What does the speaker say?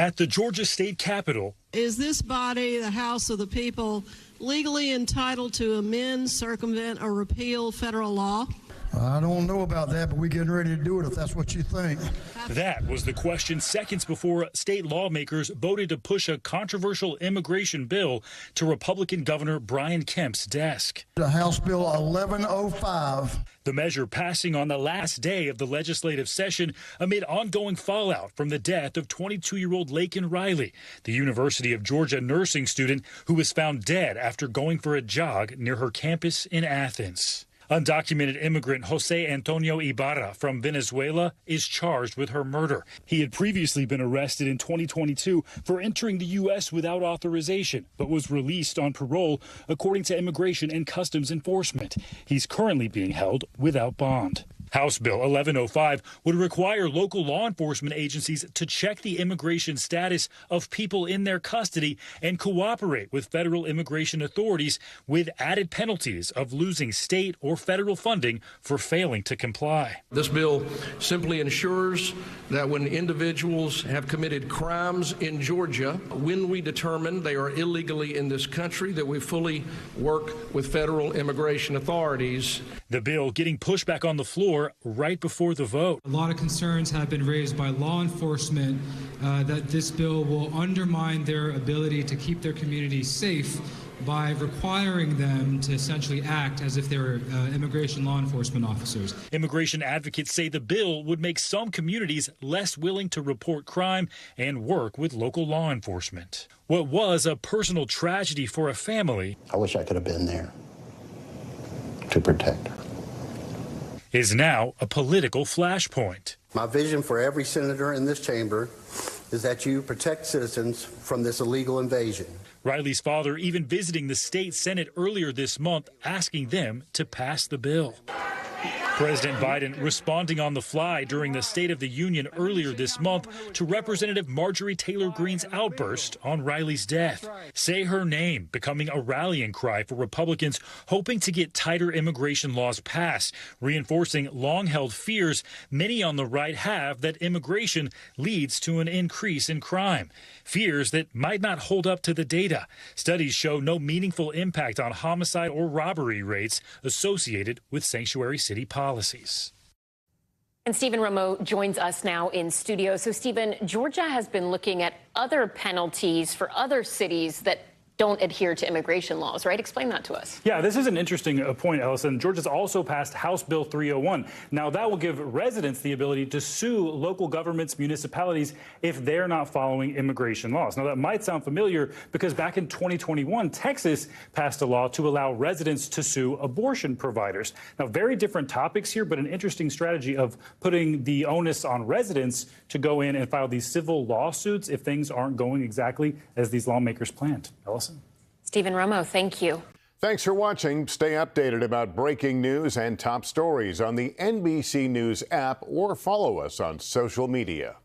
At the Georgia State Capitol, is this body, the House of the People, legally entitled to amend, circumvent, or repeal federal law? I don't know about that, but we're getting ready to do it if that's what you think. That was the question seconds before state lawmakers voted to push a controversial immigration bill to Republican Governor Brian Kemp's desk. The House Bill 1105. The measure passing on the last day of the legislative session amid ongoing fallout from the death of 22-year-old Laken Riley, the University of Georgia nursing student who was found dead after going for a jog near her campus in Athens. Undocumented immigrant Jose Antonio Ibarra from Venezuela is charged with her murder. He had previously been arrested in 2022 for entering the U.S. without authorization, but was released on parole, according to Immigration and Customs Enforcement. He's currently being held without bond. House Bill 1105 would require local law enforcement agencies to check the immigration status of people in their custody and cooperate with federal immigration authorities, with added penalties of losing state or federal funding for failing to comply. This bill simply ensures that when individuals have committed crimes in Georgia, when we determine they are illegally in this country, that we fully work with federal immigration authorities. The bill getting pushback on the floor right before the vote. A lot of concerns have been raised by law enforcement that this bill will undermine their ability to keep their communities safe by requiring them to essentially act as if they were immigration law enforcement officers. Immigration advocates say the bill would make some communities less willing to report crime and work with local law enforcement. What was a personal tragedy for a family, I wish I could have been there to protect her, is now a political flashpoint. My vision for every senator in this chamber is that you protect citizens from this illegal invasion. Riley's father even visiting the state Senate earlier this month, asking them to pass the bill. President Biden responding on the fly during the State of the Union earlier this month to Representative Marjorie Taylor Greene's outburst on Riley's death. Say her name becoming a rallying cry for Republicans hoping to get tighter immigration laws passed, reinforcing long-held fears many on the right have that immigration leads to an increase in crime. Fears that might not hold up to the data. Studies show no meaningful impact on homicide or robbery rates associated with sanctuary city policies. And Stephen Romo joins us now in studio. So, Stephen, Georgia has been looking at other penalties for other cities that don't adhere to immigration laws, right? Explain that to us. Yeah, this is an interesting point, Ellison. Georgia's also passed House Bill 301. Now, that will give residents the ability to sue local governments, municipalities, if they're not following immigration laws. Now, that might sound familiar because back in 2021, Texas passed a law to allow residents to sue abortion providers. Now, very different topics here, but an interesting strategy of putting the onus on residents to go in and file these civil lawsuits if things aren't going exactly as these lawmakers planned. Ellison? Stephen Romo, thank you. Thanks for watching. Stay updated about breaking news and top stories on the NBC News app or follow us on social media.